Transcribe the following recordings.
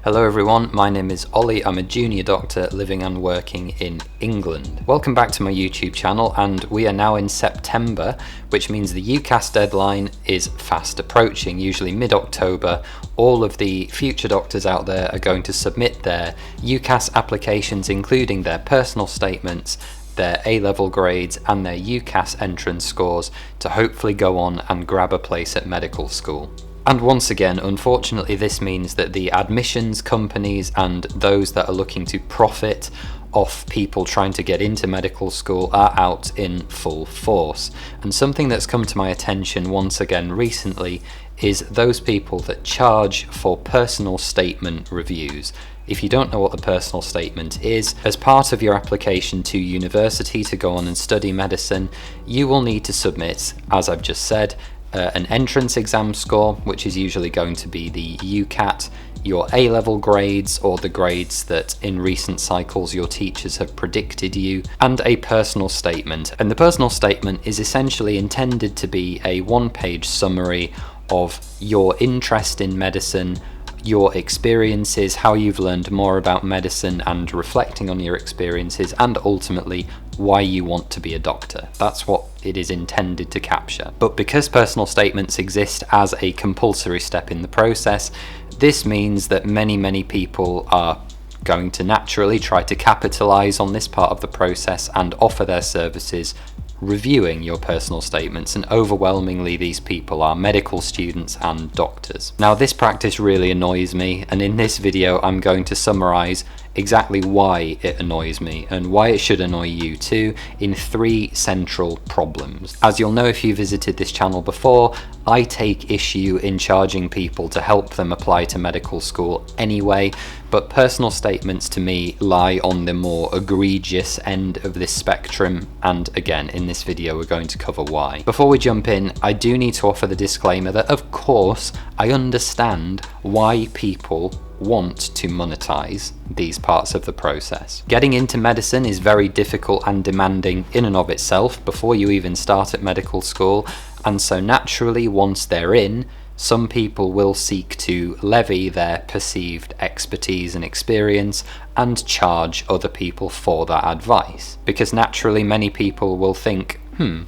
Hello everyone, my name is Ollie. I'm a junior doctor living and working in England. Welcome back to my YouTube channel, and we are now in September, which means the UKCAT deadline is fast approaching. Usually mid-October, all of the future doctors out there are going to submit their UKCAT applications, including their personal statements, their A-level grades and their UKCAT entrance scores, to hopefully go on and grab a place at medical school. And once again, unfortunately, this means that the admissions companies and those that are looking to profit off people trying to get into medical school are out in full force. And something that's come to my attention once again recently is those people that charge for personal statement reviews. If you don't know what the personal statement is, as part of your application to university to go on and study medicine, you will need to submit, as I've just said, an entrance exam score, which is usually going to be the UKCAT, your A-level grades or the grades that in recent cycles your teachers have predicted you, and a personal statement. And the personal statement is essentially intended to be a one-page summary of your interest in medicine, your experiences, how you've learned more about medicine and reflecting on your experiences, and ultimately why you want to be a doctor. That's what it is intended to capture. But because personal statements exist as a compulsory step in the process, this means that many people are going to naturally try to capitalize on this part of the process and offer their services reviewing your personal statements, and overwhelmingly these people are medical students and doctors. Now, this practice really annoys me, and in this video I'm going to summarize exactly why it annoys me and why it should annoy you too in 3 central problems. As you'll know if you visited this channel before, I take issue in charging people to help them apply to medical school anyway, but personal statements to me lie on the more egregious end of this spectrum, and again in this video we're going to cover why. Before we jump in, I do need to offer the disclaimer that of course I understand why people want to monetize these parts of the process. Getting into medicine is very difficult and demanding in and of itself before you even start at medical school, and so naturally once they're in, some people will seek to levy their perceived expertise and experience and charge other people for that advice. Because naturally many people will think,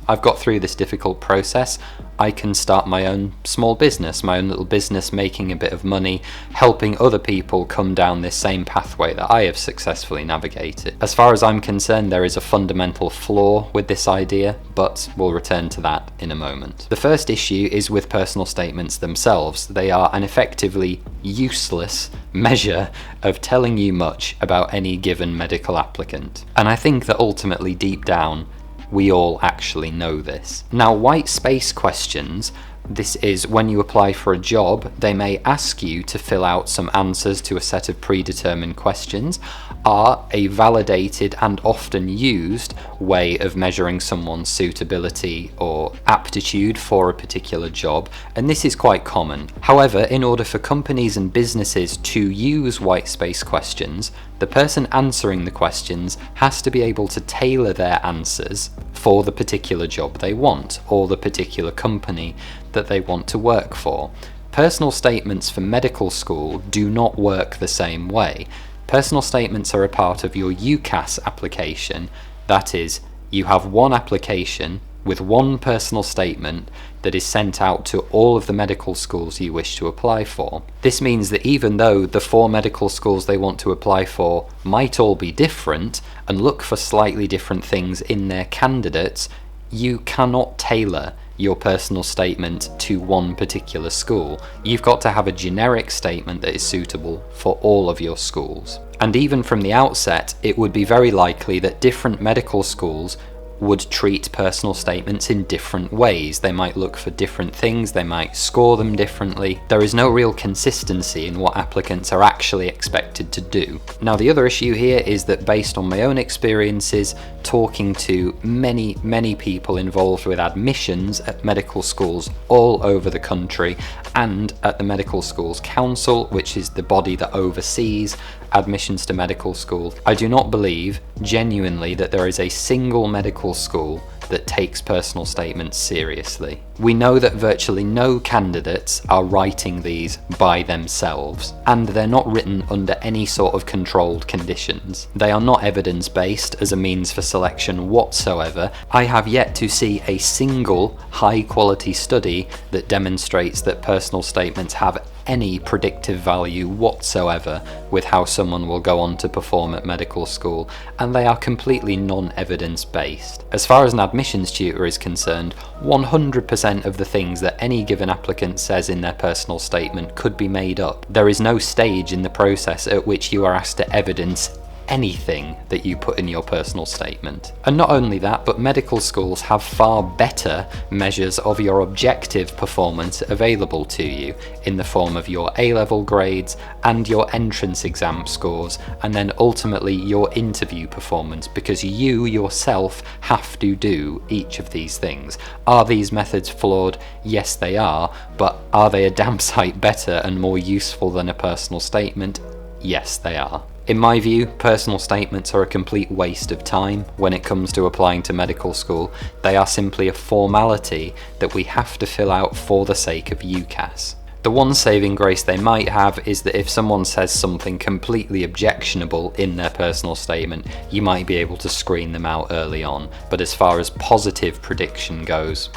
I've got through this difficult process, I can start my own small business, my own little business, making a bit of money, helping other people come down this same pathway that I have successfully navigated. As far as I'm concerned, there is a fundamental flaw with this idea, but we'll return to that in a moment. The first issue is with personal statements themselves. They are an effectively useless measure of telling you much about any given medical applicant. And I think that ultimately deep down, we all actually know this. Now, white space questions, this is when you apply for a job, they may ask you to fill out some answers to a set of predetermined questions, are a validated and often used way of measuring someone's suitability or aptitude for a particular job, and this is quite common. However, in order for companies and businesses to use white space questions, the person answering the questions has to be able to tailor their answers for the particular job they want or the particular company that they want to work for. Personal statements for medical school do not work the same way. Personal statements are a part of your UKCAT application. That is, you have one application with one personal statement that is sent out to all of the medical schools you wish to apply for. This means that even though the 4 medical schools they want to apply for might all be different and look for slightly different things in their candidates, you cannot tailor your personal statement to one particular school. You've got to have a generic statement that is suitable for all of your schools. And even from the outset, it would be very likely that different medical schools would treat personal statements in different ways. They might look for different things, they might score them differently. There is no real consistency in what applicants are actually expected to do. Now, the other issue here is that based on my own experiences, talking to many people involved with admissions at medical schools all over the country, and at the Medical Schools Council, which is the body that oversees admissions to medical school, I do not believe genuinely that there is a single medical school that takes personal statements seriously. We know that virtually no candidates are writing these by themselves, and they're not written under any sort of controlled conditions. They are not evidence-based as a means for selection whatsoever. I have yet to see a single high-quality study that demonstrates that personal statements have any predictive value whatsoever with how someone will go on to perform at medical school, and they are completely non-evidence based. As far as an admissions tutor is concerned, 100% of the things that any given applicant says in their personal statement could be made up. There is no stage in the process at which you are asked to evidence anything that you put in your personal statement. And not only that, but medical schools have far better measures of your objective performance available to you in the form of your A-level grades and your entrance exam scores, and then ultimately your interview performance, because you yourself have to do each of these things. Are these methods flawed? Yes, they are, but are they a damn sight better and more useful than a personal statement? Yes, they are. In my view, personal statements are a complete waste of time when it comes to applying to medical school. They are simply a formality that we have to fill out for the sake of UCAS. The one saving grace they might have is that if someone says something completely objectionable in their personal statement, you might be able to screen them out early on. But as far as positive prediction goes,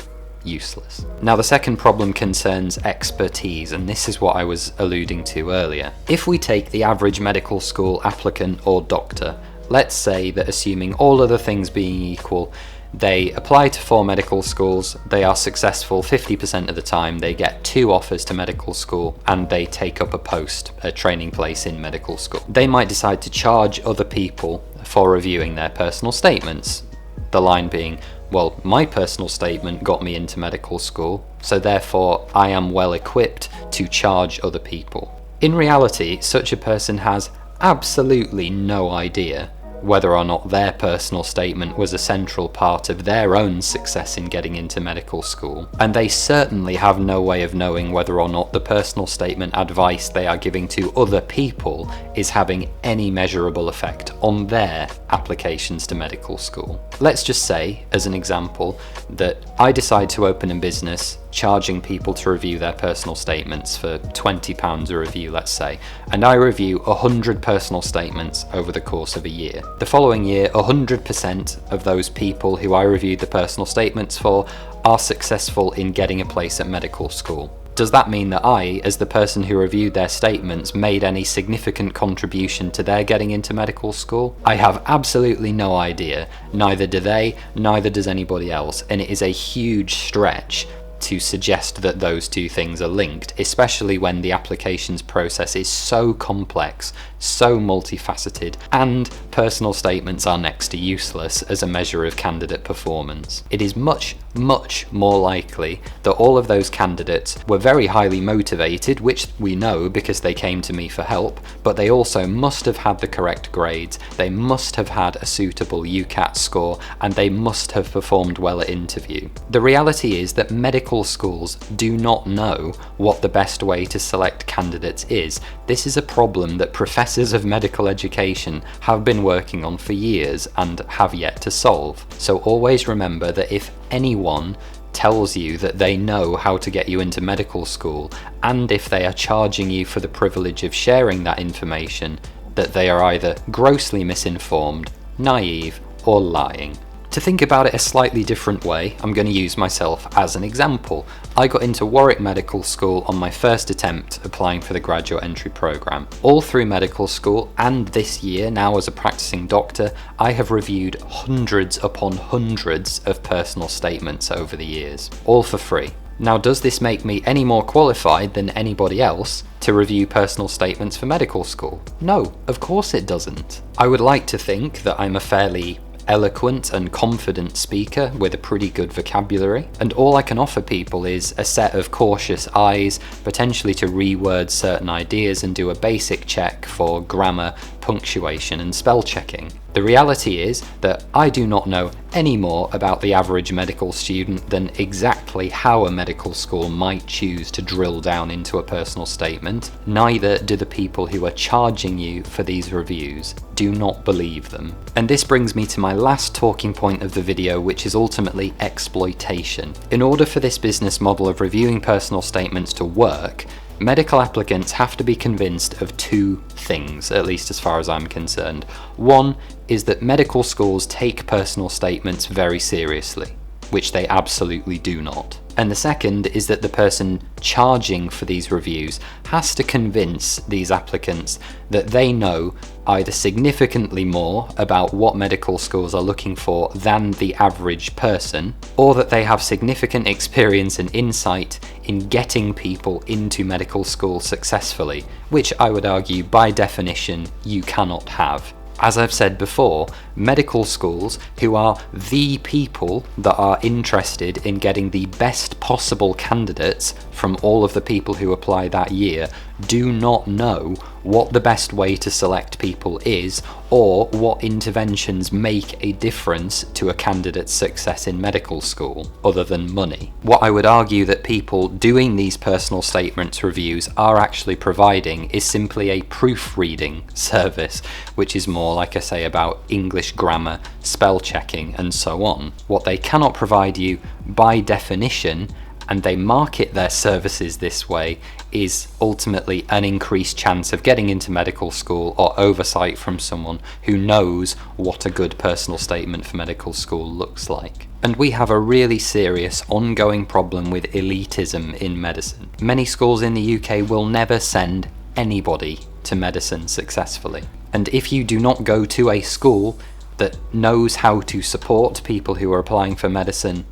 useless. Now, the second problem concerns expertise, and this is what I was alluding to earlier. If we take the average medical school applicant or doctor, let's say that assuming all other things being equal, they apply to 4 medical schools, they are successful 50% of the time, they get 2 offers to medical school, and they take up a training place in medical school. They might decide to charge other people for reviewing their personal statements. The line being, well, my personal statement got me into medical school, so therefore I am well equipped to charge other people. In reality, such a person has absolutely no idea whether or not their personal statement was a central part of their own success in getting into medical school, and they certainly have no way of knowing whether or not the personal statement advice they are giving to other people is having any measurable effect on their applications to medical school. Let's just say, as an example, that I decide to open a business charging people to review their personal statements for £20 a review, let's say, and I review 100 personal statements over the course of a year. The following year, 100% of those people who I reviewed the personal statements for are successful in getting a place at medical school. Does that mean that I, as the person who reviewed their statements, made any significant contribution to their getting into medical school? I have absolutely no idea. Neither do they, neither does anybody else, and it is a huge stretch to suggest that those two things are linked, especially when the applications process is so complex, so multifaceted, and personal statements are next to useless as a measure of candidate performance. It is much, much more likely that all of those candidates were very highly motivated, which we know because they came to me for help, but they also must have had the correct grades, they must have had a suitable UKCAT score, and they must have performed well at interview. The reality is that medical schools do not know what the best way to select candidates is. This is a problem that professors of medical education have been working on for years and have yet to solve. So always remember that if anyone tells you that they know how to get you into medical school, and if they are charging you for the privilege of sharing that information, that they are either grossly misinformed, naive, or lying. To think about it a slightly different way, I'm going to use myself as an example. I got into Warwick Medical School on my first attempt applying for the graduate entry programme. All through medical school and this year, now as a practicing doctor, I have reviewed hundreds upon hundreds of personal statements over the years, all for free. Now, does this make me any more qualified than anybody else to review personal statements for medical school? No, of course it doesn't. I would like to think that I'm a fairly eloquent and confident speaker with a pretty good vocabulary, and all I can offer people is a set of cautious eyes, potentially to reword certain ideas and do a basic check for grammar, punctuation and spell checking. The reality is that I do not know any more about the average medical student than exactly how a medical school might choose to drill down into a personal statement. Neither do the people who are charging you for these reviews. Do not believe them. And this brings me to my last talking point of the video, which is ultimately exploitation. In order for this business model of reviewing personal statements to work, medical applicants have to be convinced of two things, at least as far as I'm concerned. One is that medical schools take personal statements very seriously, which they absolutely do not. And the second is that the person charging for these reviews has to convince these applicants that they know either significantly more about what medical schools are looking for than the average person, or that they have significant experience and insight in getting people into medical school successfully, which I would argue by definition you cannot have. As I've said before, medical schools, who are the people that are interested in getting the best possible candidates from all of the people who apply that year, do not know what the best way to select people is, or what interventions make a difference to a candidate's success in medical school, other than money. What I would argue that people doing these personal statements reviews are actually providing is simply a proofreading service, which is more, like I say, about English grammar, spell checking, and so on. What they cannot provide you by definition, and they market their services this way, is ultimately an increased chance of getting into medical school or oversight from someone who knows what a good personal statement for medical school looks like. And we have a really serious ongoing problem with elitism in medicine. Many schools in the UK will never send anybody to medicine successfully. And if you do not go to a school that knows how to support people who are applying for medicine,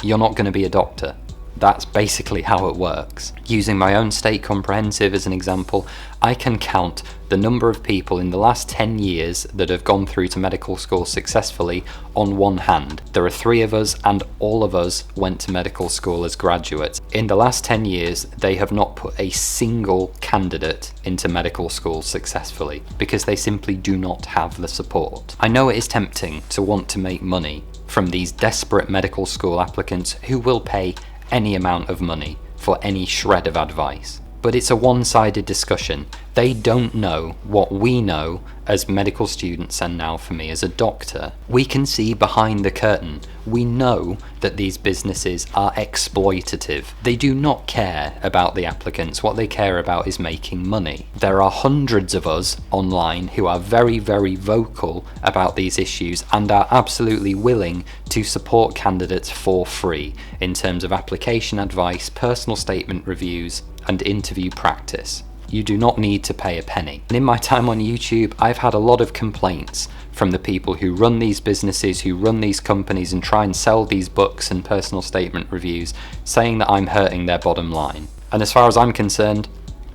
you're not going to be a doctor. That's basically how it works. Using my own state comprehensive as an example, I can count the number of people in the last 10 years that have gone through to medical school successfully on one hand. There are 3 of us, and all of us went to medical school as graduates. In the last 10 years, they have not put a single candidate into medical school successfully because they simply do not have the support. I know it is tempting to want to make money from these desperate medical school applicants who will pay any amount of money for any shred of advice. But it's a one-sided discussion. They don't know what we know as medical students, and now for me as a doctor. We can see behind the curtain. We know that these businesses are exploitative. They do not care about the applicants. What they care about is making money. There are hundreds of us online who are very, very vocal about these issues and are absolutely willing to support candidates for free in terms of application advice, personal statement reviews, and interview practice. You do not need to pay a penny. And in my time on YouTube, I've had a lot of complaints from the people who run these businesses, who run these companies and try and sell these books and personal statement reviews, saying that I'm hurting their bottom line. And as far as I'm concerned,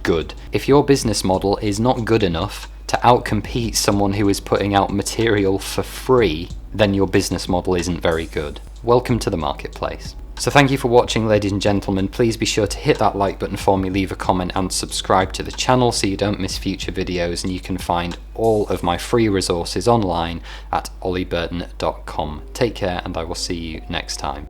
good. If your business model is not good enough to outcompete someone who is putting out material for free, then your business model isn't very good. Welcome to the marketplace. So thank you for watching, ladies and gentlemen. Please be sure to hit that like button for me, leave a comment and subscribe to the channel so you don't miss future videos, and you can find all of my free resources online at ollieburton.com. Take care, and I will see you next time.